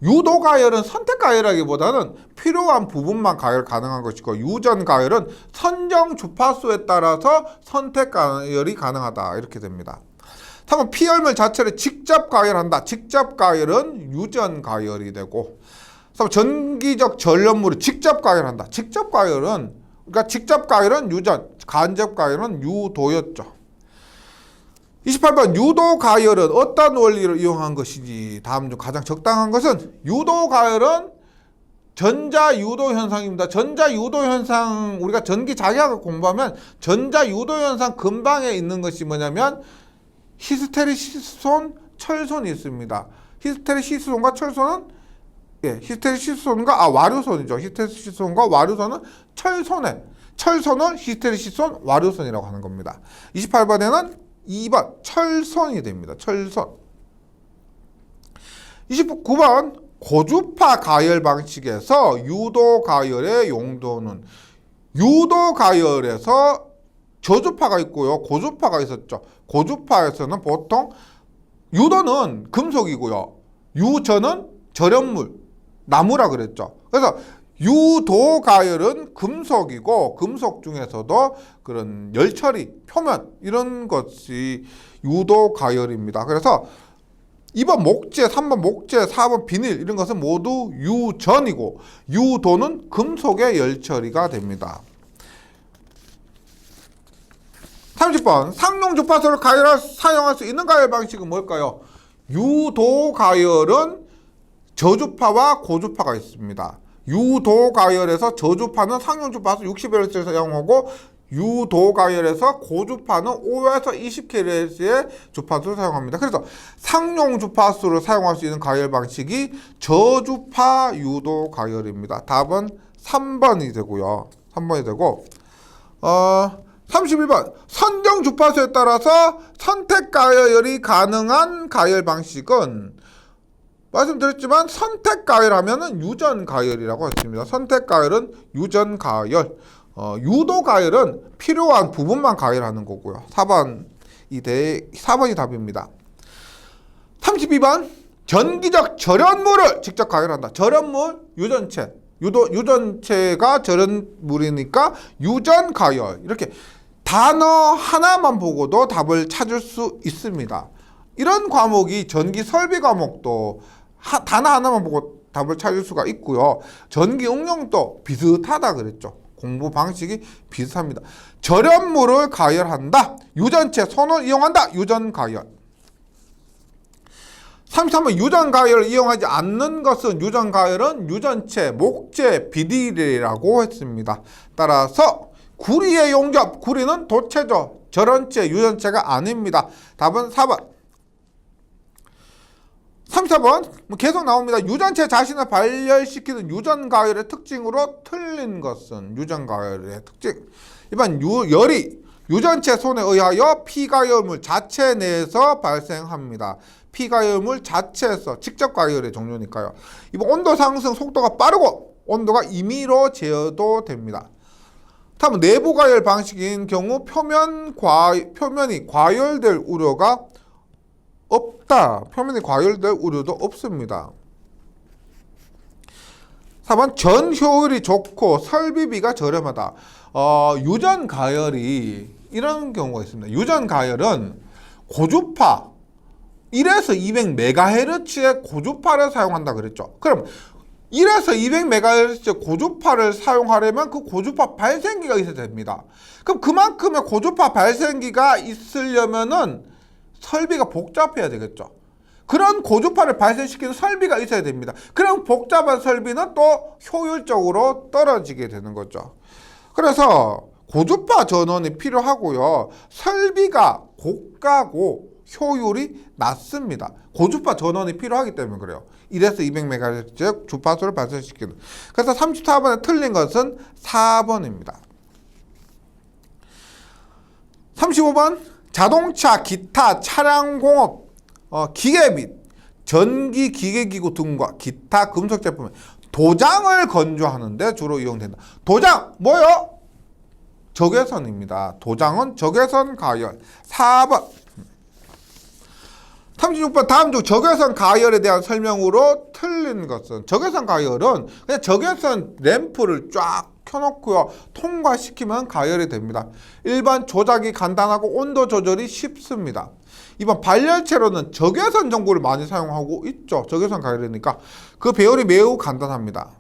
유도 가열은 선택 가열하기보다는 필요한 부분만 가열 가능한 것이고, 유전 가열은 선정 주파수에 따라서 선택 가열이 가능하다. 이렇게 됩니다. 3번 피열물 자체를 직접 가열한다. 직접 가열은 유전 가열이 되고, 3번 전기적 전력물을 직접 가열한다. 직접 가열은, 그러니까 직접 가열은 유전, 간접 가열은 유도였죠. 28번 유도 가열은 어떤 원리를 이용한 것이지? 다음 중 가장 적당한 것은, 유도 가열은 전자 유도 현상입니다. 전자 유도 현상, 우리가 전기 자기학을 공부하면 전자 유도 현상 근방에 있는 것이 뭐냐면 히스테리시손, 철손이 있습니다. 히스테리시손과 철손은 히스테리시손과 와류손이죠. 히스테리시손과 와류손은 철손을 히스테리시손, 와류손이라고 하는 겁니다. 28번에는 2번 철선이 됩니다. 철선. 29번 고주파 가열 방식에서 유도 가열의 용도는, 유도 가열에서 저주파가 있고요, 고주파가 있었죠. 고주파에서는 보통 유도는 금속이고요, 유전은 절연물, 나무라 그랬죠. 그래서 유도 가열은 금속이고, 금속 중에서도 그런 열처리, 표면 이런 것이 유도 가열입니다. 그래서 2번 목재, 3번 목재, 4번 비닐 이런 것은 모두 유전이고, 유도는 금속의 열처리가 됩니다. 30번 상용 주파수를 사용할 수 있는 가열 방식은 뭘까요? 유도 가열은 저주파와 고주파가 있습니다. 유도 가열에서 저주파는 상용 주파수 60Hz를 사용하고, 유도 가열에서 고주파는 5에서 20kHz의 주파수를 사용합니다. 그래서 상용 주파수를 사용할 수 있는 가열 방식이 저주파 유도 가열입니다. 답은 3번이 되고요. 3번이 되고, 31번 선정 주파수에 따라서 선택 가열이 가능한 가열 방식은, 말씀드렸지만 선택 가열하면은 유전 가열이라고 했습니다. 선택 가열은 유전 가열, 유도 가열은 필요한 부분만 가열하는 거고요. 4번이 답입니다. 32번 전기적 절연물을 직접 가열한다. 절연물, 유전체, 유전체가 절연물이니까 유전 가열. 이렇게 단어 하나만 보고도 답을 찾을 수 있습니다. 이런 과목이 전기 설비 과목도 단어 하나만 보고 답을 찾을 수가 있고요. 전기 응용도 비슷하다 그랬죠. 공부 방식이 비슷합니다. 절연물을 가열한다. 유전체 손을 이용한다. 유전 가열. 33번 유전 가열을 이용하지 않는 것은, 유전 가열은 유전체, 목재, 비닐이라고 했습니다. 따라서 구리의 용접, 구리는 도체죠. 절연체, 유전체가 아닙니다. 답은 4번. 34번 계속 나옵니다. 유전체 자신을 발열시키는 유전 가열의 특징으로 틀린 것은, 유전 가열의 특징. 이번 열이 유전체 손에 의하여 피가열물 자체 내에서 발생합니다. 피가열물 자체에서, 직접 가열의 종류니까요. 이번 온도 상승 속도가 빠르고 온도가 임의로 제어도 됩니다. 다음은 내부 가열 방식인 경우 표면이 과열될 우려가 없다. 표면이 과열될 우려도 없습니다. 4번 전 효율이 좋고 설비비가 저렴하다. 유전 가열이 이런 경우가 있습니다. 유전 가열은 고주파 1에서 200MHz의 고주파를 사용한다 그랬죠. 그럼 1에서 200MHz 고주파를 사용하려면 그 고주파 발생기가 있어야 됩니다. 그럼 그만큼의 고주파 발생기가 있으려면은 설비가 복잡해야 되겠죠. 그런 고주파를 발생시키는 설비가 있어야 됩니다. 그럼 복잡한 설비는 또 효율적으로 떨어지게 되는 거죠. 그래서 고주파 전원이 필요하고요. 설비가 고가고 효율이 낮습니다. 고주파 전원이 필요하기 때문에 그래요. 1에서 200MHz 주파수를 발생시키는. 그래서 34번에 틀린 것은 4번입니다. 35번 자동차, 기타, 차량공업, 기계 및 전기 기계기구 등과 기타 금속 제품에 도장을 건조하는데 주로 이용된다. 도장 뭐요? 적외선입니다. 도장은 적외선 가열. 4번. 36번 다음 중 적외선 가열에 대한 설명으로 틀린 것은 적외선 가열은 그냥 적외선 램프를 쫙 켜놓고요 통과시키면 가열이 됩니다. 1번 조작이 간단하고 온도 조절이 쉽습니다. 2번 발열체로는 적외선 전구를 많이 사용하고 있죠. 적외선 가열이니까 그 배열이 매우 간단합니다.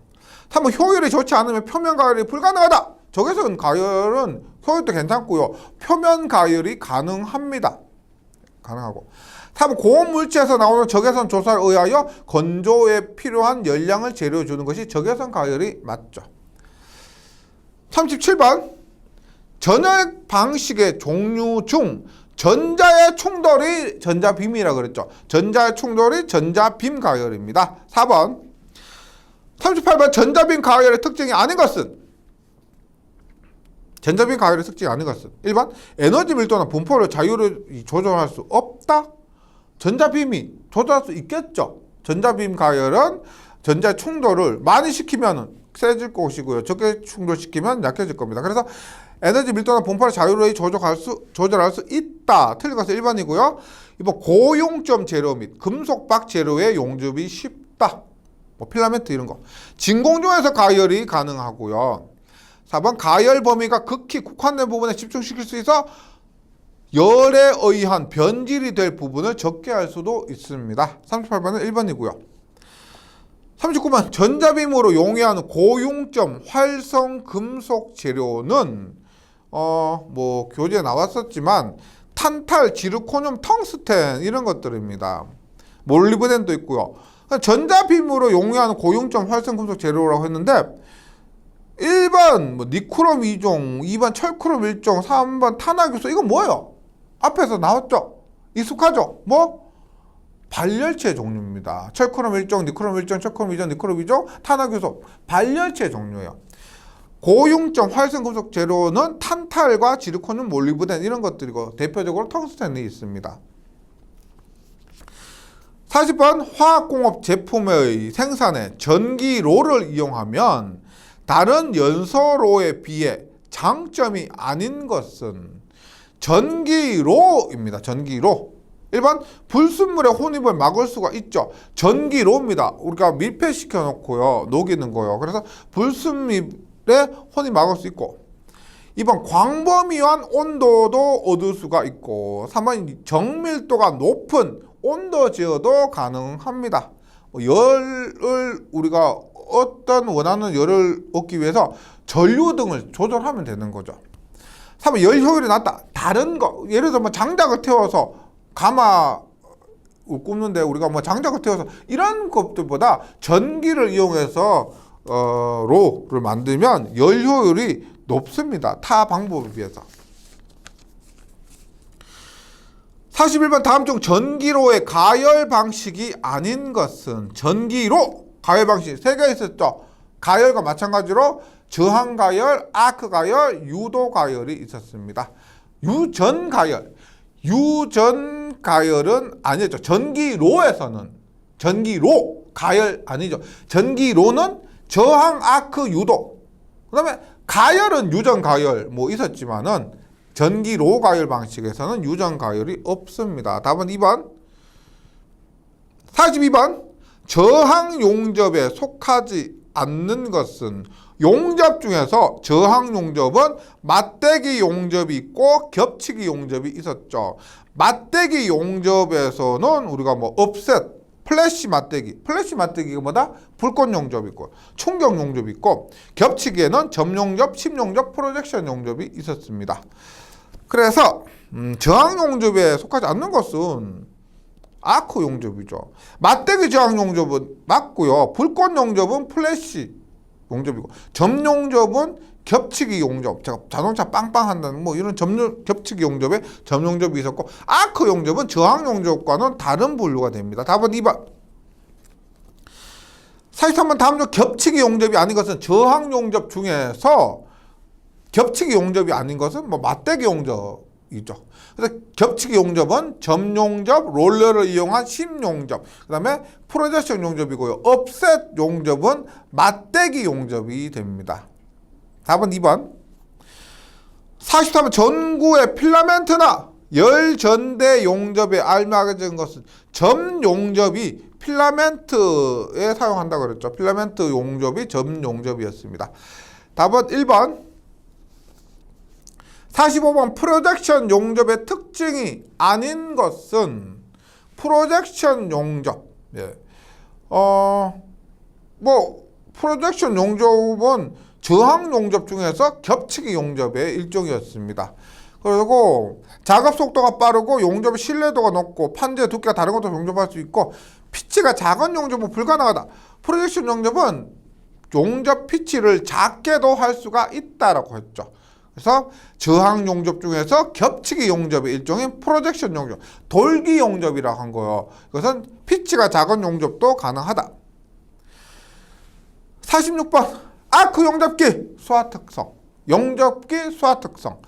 3번 효율이 좋지 않으면 표면 가열이 불가능하다. 적외선 가열은 효율도 괜찮고요 표면 가열이 가능합니다. 가능하고 3번 고온 물질에서 나오는 적외선 조사에 의하여 건조에 필요한 열량을 재료해 주는 것이 적외선 가열이 맞죠. 37번 전열 방식의 종류 중 전자의 충돌이 전자빔이라고 그랬죠. 전자의 충돌이 전자빔 가열입니다. 4번 38번 전자빔 가열의 특징이 아닌 것은 전자빔 가열의 특징이 아닌 것은 1번 에너지 밀도나 분포를 자유로 조절할 수 없다. 전자빔이 조절할 수 있겠죠. 전자빔 가열은 전자 충돌을 많이 시키면 세질 것이고요. 적게 충돌시키면 약해질 겁니다. 그래서 에너지 밀도나 분포를 자유로이 조절할 수 있다. 틀린 것은 1번이고요. 이번 고용점 재료 및 금속박 재료의 용접이 쉽다. 뭐 필라멘트 이런 거. 진공중에서 가열이 가능하고요. 4번 가열 범위가 극히 국한된 부분에 집중시킬 수 있어 열에 의한 변질이 될 부분을 적게 할 수도 있습니다. 38번은 1번이고요. 39번 전자빔으로 용이하는 고융점 활성 금속 재료는 뭐 교재에 나왔었지만 탄탈, 지르코늄, 텅스텐 이런 것들입니다. 몰리브덴도 있고요. 전자빔으로 용이하는 고융점 활성 금속 재료라고 했는데 1번 뭐 니크롬 2종, 2번 철크롬 1종, 3번 탄화교소 이건 뭐예요? 앞에서 나왔죠? 익숙하죠? 뭐? 발열체 종류입니다. 철크롬 1종, 니크롬 1종, 철크롬 2종, 니크롬 2종, 탄화교소 발열체 종류예요. 고융점 활성금속 재료는 탄탈과 지르코늄, 몰리브덴 이런 것들이고 대표적으로 텅스텐이 있습니다. 40번 화학공업 제품의 생산에 전기로를 이용하면 다른 연소로에 비해 장점이 아닌 것은 전기로입니다. 전기로. 1번 불순물의 혼입을 막을 수가 있죠. 전기로입니다. 우리가 밀폐시켜 놓고요 녹이는 거요. 그래서 불순물의 혼입 막을 수 있고 2번 광범위한 온도도 얻을 수가 있고 3번 정밀도가 높은 온도 제어도 가능합니다. 열을 우리가 어떤 원하는 열을 얻기 위해서 전류 등을 조절하면 되는 거죠. 3번 열 효율이 낮다. 다른 거 예를 들어 뭐 장작을 태워서 가마를 굽는데 우리가 뭐 장작을 태워서 이런 것들보다 전기를 이용해서 로를 만들면 열 효율이 높습니다. 타 방법에 비해서. 41번 다음 중 전기로의 가열 방식이 아닌 것은 전기로 가열 방식 3개 있었죠. 가열과 마찬가지로 저항 가열, 아크 가열, 유도 가열이 있었습니다. 유전 가열은 아니죠. 전기로에서는 전기로 가열 아니죠. 전기로는 저항, 아크, 유도. 그다음에 가열은 유전 가열 뭐 있었지만은 전기로 가열 방식에서는 유전 가열이 없습니다. 답은 2번. 42번 저항 용접에 속하지 않는 것은 용접 중에서 저항 용접은 맞대기 용접이 있고 겹치기 용접이 있었죠. 맞대기 용접에서는 우리가 뭐 업셋, 플래시 맞대기가 뭐다? 불꽃 용접이 있고 충격 용접이 있고 겹치기에는 점용접, 침용접, 프로젝션 용접이 있었습니다. 그래서 저항 용접에 속하지 않는 것은 아크 용접이죠. 맞대기 저항 용접은 맞고요. 불꽃 용접은 플래시 용접이고 점 용접은 겹치기 용접. 제가 자동차 빵빵 한다는 뭐 이런 겹치기 용접에 점 용접이 있었고 아크 용접은 저항 용접과는 다른 분류가 됩니다. 답은 2번. 43번 다음 중 겹치기 용접이 아닌 것은 저항 용접 중에서 겹치기 용접이 아닌 것은 뭐 맞대기 용접이죠. 그래서 겹치기 용접은 점 용접, 롤러를 이용한 심 용접, 그 다음에 프로젝션 용접이고요. 업셋 용접은 맞대기 용접이 됩니다. 답은 2번. 43번 전구의 필라멘트나 열전대 용접에 알맞은 것은 점 용접이 필라멘트에 사용한다고 그랬죠. 필라멘트 용접이 점 용접이었습니다. 답은 1번. 45번 프로젝션 용접의 특징이 아닌 것은 프로젝션 용접. 예. 프로젝션 용접은 저항 용접 중에서 겹치기 용접의 일종이었습니다. 그리고 작업 속도가 빠르고 용접의 신뢰도가 높고 판재 두께가 다른 것도 용접할 수 있고 피치가 작은 용접은 불가능하다. 프로젝션 용접은 용접 피치를 작게도 할 수가 있다라고 했죠. 그래서 저항 용접 중에서 겹치기 용접의 일종인 프로젝션 용접, 돌기 용접이라고 한 거예요. 이것은 피치가 작은 용접도 가능하다. 46번 아크 용접기 수화 특성. 용접기 수화 특성.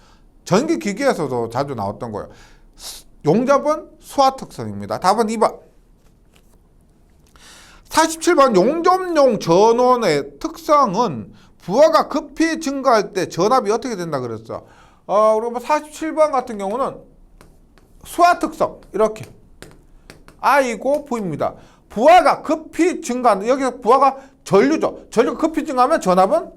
전기 기기에서도 자주 나왔던 거예요. 용접은 수화 특성입니다. 답은 2번. 47번 용접용 전원의 특성은 부하가 급히 증가할 때 전압이 어떻게 된다 그랬어. 그리고 47번 같은 경우는 수화 특성 이렇게 I고 V입니다. 부하가 급히 증가한다. 여기서 부하가 전류죠. 전류가 급히 증가하면 전압은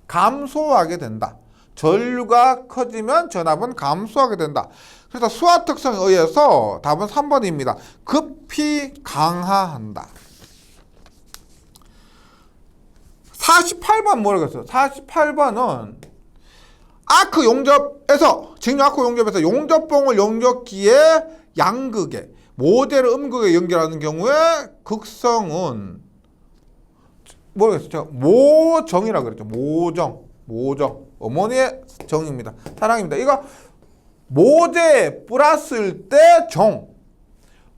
감소하게 된다. 전류가 커지면 전압은 감소하게 된다. 그래서 수화 특성에 의해서 답은 3번입니다. 급히 강화한다. 48번 뭐라고 했어요? 48번은 아크 용접에서 직류 아크 용접에서 용접봉을 용접기에 양극에 모재를 음극에 연결하는 경우에 극성은 뭐라고 했어요? 모정이라고 그랬죠. 모정. 어머니의 정입니다. 사랑입니다. 이거 모재 플러스일 때 정,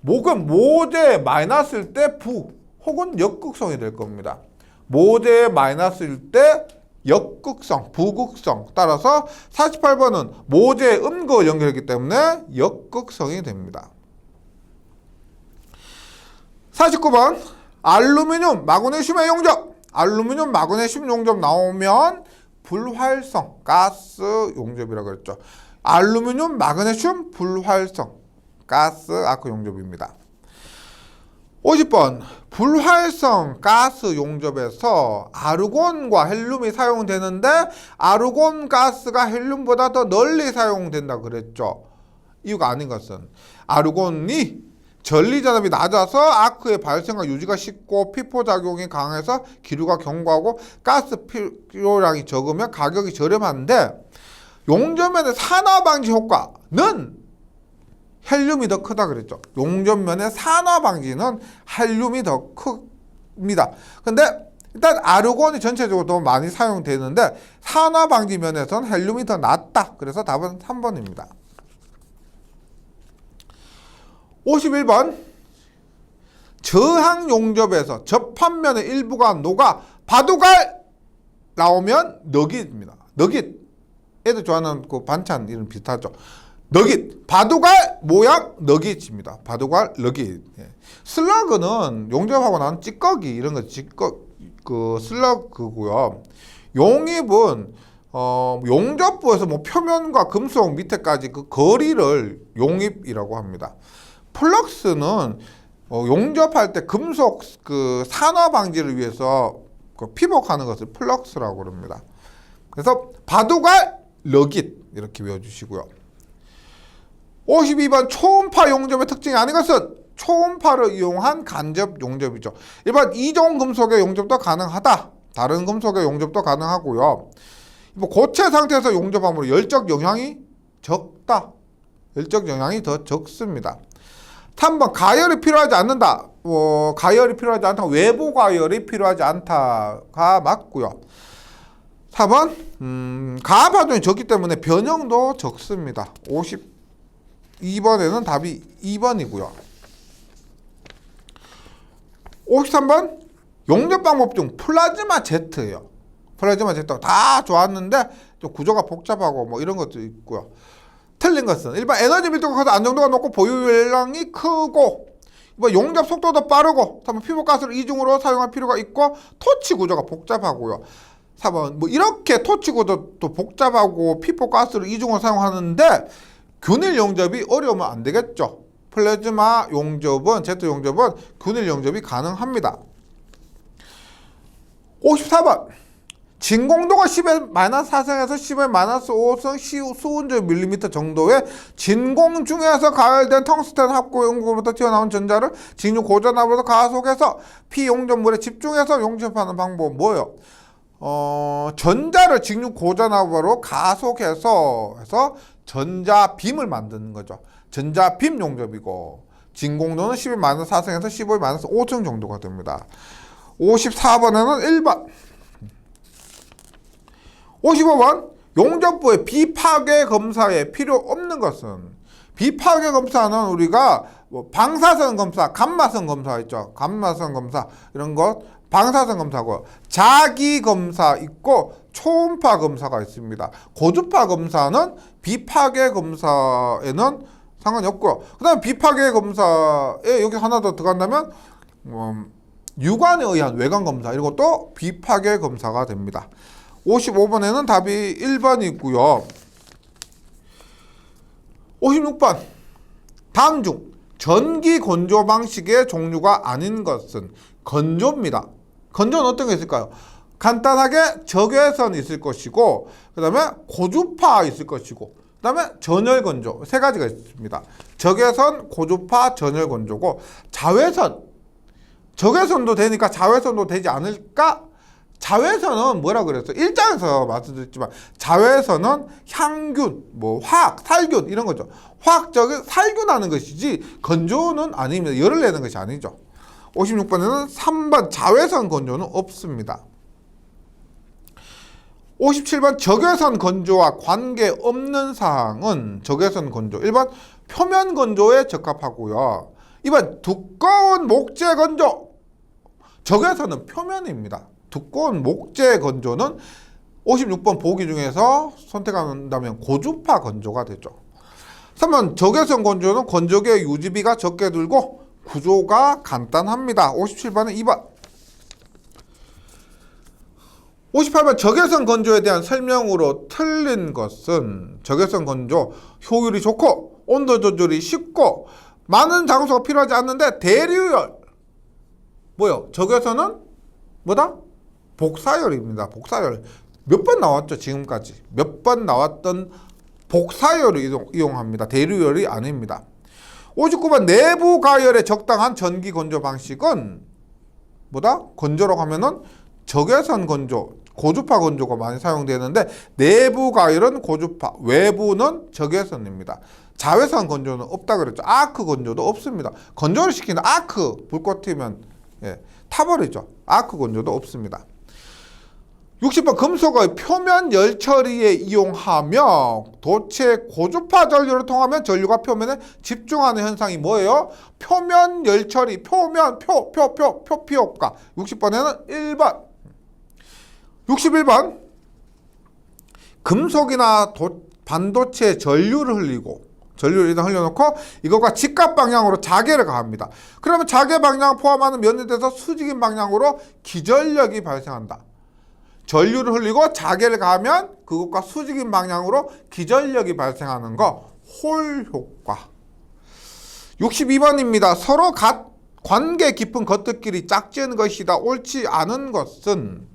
목은 모재 마이너스일 때 부, 혹은 역극성이 될 겁니다. 모재 마이너스일 때 역극성, 부극성. 따라서 48번은 모재 음극을 연결했기 때문에 역극성이 됩니다. 49번 알루미늄 마그네슘의 용접. 알루미늄 마그네슘 용접 나오면 불활성 가스 용접이라고 했죠. 알루미늄 마그네슘 불활성 가스 아크 용접입니다. 50번 불활성 가스 용접에서 아르곤과 헬륨이 사용되는데 아르곤 가스가 헬륨보다 더 널리 사용된다 그랬죠. 이유가 아닌 것은 아르곤이 전리전압이 낮아서 아크의 발생과 유지가 쉽고 피포작용이 강해서 기류가 견고하고 가스 필요량이 적으면 가격이 저렴한데 용접면의 산화방지 효과는 헬륨이 더 크다 그랬죠. 용접면의 산화방지는 헬륨이 더 큽니다. 근데 일단 아르곤이 전체적으로 더 많이 사용되는데 산화방지 면에서는 헬륨이 더 낫다. 그래서 답은 3번입니다. 51번 저항 용접에서 접합면의 일부가 녹아 바둑알 나오면 너깃입니다. 너깃 애들 좋아하는 그 반찬 이름 비슷하죠. 너깃 바둑알 모양 너깃입니다. 바둑알 너깃. 슬러그는 용접하고 난 찌꺼기 이런 거 그 슬러그고요. 용입은 용접부에서 뭐 표면과 금속 밑에까지 그 거리를 용입이라고 합니다. 플럭스는 용접할 때 금속 그 산화 방지를 위해서 그 피복하는 것을 플럭스라고 그럽니다. 그래서 바둑알 너깃 이렇게 외워주시고요. 52번 초음파 용접의 특징이 아닌 것은 초음파를 이용한 간접 용접이죠. 일반 이종 금속의 용접도 가능하다. 다른 금속의 용접도 가능하고요. 고체 상태에서 용접함으로 열적 영향이 적다. 열적 영향이 더 적습니다. 3번 가열이 필요하지 않는다. 가열이 필요하지 않다. 외부 가열이 필요하지 않다가 맞고요. 4번 가압하동이 적기 때문에 변형도 적습니다. 52번에는 답이 2번이고요. 53번 용접 방법 중 플라즈마 제트예요. 플라즈마 제트 다 좋았는데 좀 구조가 복잡하고 뭐 이런 것도 있고요. 틀린 것은 1번 에너지 밀도가 커서 안정도가 높고 보유량이 크고 2번 용접 속도도 빠르고 3번 피부가스를 이중으로 사용할 필요가 있고 토치 구조가 복잡하고요. 4번 뭐 이렇게 토치 구조도 복잡하고 피부가스를 이중으로 사용하는데 균일 용접이 어려우면 안 되겠죠. 플라즈마 용접은, Z 용접은 균일 용접이 가능합니다. 54번. 진공도가 10의 -4승에서 10의 -5승 수운조 밀리미터 정도의 진공 중에서 가열된 텅스텐 합고 용구로부터 튀어나온 전자를 직류 고전압으로 가속해서 피용접물에 집중해서 용접하는 방법은 뭐예요? 전자를 직류 고전압으로 가속해서 전자빔을 만드는 거죠. 전자빔 용접이고, 진공도는 10의 -4승에서 15의 -5승 정도가 됩니다. 54번에는 1번. 55번. 용접부의 비파괴 검사에 필요 없는 것은, 비파괴 검사는 우리가 방사선 검사, 감마선 검사 있죠. 감마선 검사 이런 것 방사선 검사고, 자기 검사 있고 초음파 검사가 있습니다. 고주파 검사는 비파괴 검사에는 상관이 없고요. 그 다음에 비파괴 검사에 여기 하나 더 들어간다면 유관에 의한 외관 검사, 이런 것도 비파괴 검사가 됩니다. 55번에는 답이 1번이고요. 56번. 다음 중 전기 건조 방식의 종류가 아닌 것은 건조입니다. 건조는 어떤 게 있을까요? 간단하게 적외선 있을 것이고, 그 다음에 고주파 있을 것이고, 그 다음에 전열 건조, 세 가지가 있습니다. 적외선, 고주파, 전열 건조고, 자외선. 적외선도 되니까 자외선도 되지 않을까? 자외선은 뭐라 그랬어요? 1장에서 말씀드렸지만 자외선은 향균, 화학, 살균 이런 거죠. 화학적인 살균하는 것이지 건조는 아닙니다. 열을 내는 것이 아니죠. 56번에는 3번 자외선 건조는 없습니다. 57번 적외선 건조와 관계없는 사항은 적외선 건조 1번 표면 건조에 적합하고요. 2번 두꺼운 목재 건조. 적외선은 표면입니다. 두꺼운 목재 건조는 56번 보기 중에서 선택한다면 고주파 건조가 되죠. 3번 적외선 건조는 건조기의 유지비가 적게 들고 구조가 간단합니다. 57번은 2번. 58번 적외선 건조에 대한 설명으로 틀린 것은, 적외선 건조 효율이 좋고 온도 조절이 쉽고 많은 장소가 필요하지 않는데 대류열. 뭐요? 적외선은 뭐다? 복사열입니다. 복사열. 몇 번 나왔죠? 지금까지. 몇 번 나왔던 복사열을 이용합니다. 대류열이 아닙니다. 59번 내부 가열에 적당한 전기 건조 방식은 뭐다? 건조라고 하면은 적외선 건조, 고주파 건조가 많이 사용되는데 내부 가열은 고주파, 외부는 적외선입니다. 자외선 건조는 없다 그랬죠. 아크 건조도 없습니다. 건조를 시키는 아크, 불꽃 튀면 타버리죠. 아크 건조도 없습니다. 60번 금속의 표면 열 처리에 이용하며 도체 고주파 전류를 통하면 전류가 표면에 집중하는 현상이 뭐예요? 표면 열 처리, 표면, 표피 효과. 60번에는 1번. 61번. 금속이나 반도체 전류를 일단 흘려놓고 이것과 직각 방향으로 자개를 가합니다. 그러면 자개 방향을 포함하는 면에 대해서 수직인 방향으로 기전력이 발생한다. 전류를 흘리고 자개를 가하면 그것과 수직인 방향으로 기전력이 발생하는 거, 홀 효과. 62번입니다. 서로 관계 깊은 것들끼리 짝지은 것이다. 옳지 않은 것은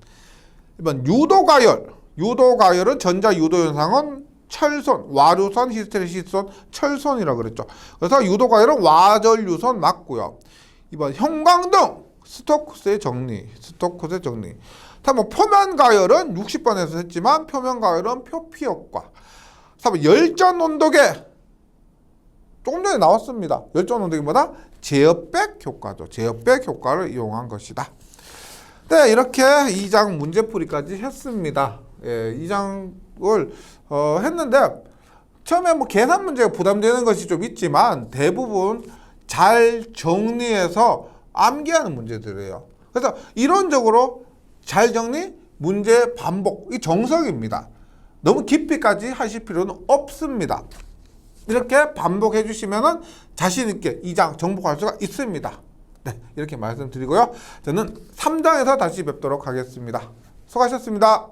1번 유도가열. 유도가열은 전자 유도 현상은 철손, 와류손, 히스테리시손, 철손이라고 그랬죠. 그래서 유도가열은 와전류손 맞고요. 2번 형광등, 스토크스의 정리. 표면가열은 60번에서 했지만 표면가열은 표피효과. 3번 열전온도계. 조금 전에 나왔습니다. 열전온도계 뭐다? 제어백 효과죠. 제어백 효과를 이용한 것이다. 네, 이렇게 2장 문제풀이까지 했습니다. 2장을 했는데 처음에 계산 문제가 부담되는 것이 좀 있지만 대부분 잘 정리해서 암기하는 문제들이에요. 그래서 이론적으로 잘 정리, 문제 반복, 이 정석입니다. 너무 깊이까지 하실 필요는 없습니다. 이렇게 반복해 주시면 자신 있게 2장 정복할 수가 있습니다. 네, 이렇게 말씀드리고요. 저는 3장에서 다시 뵙도록 하겠습니다. 수고하셨습니다.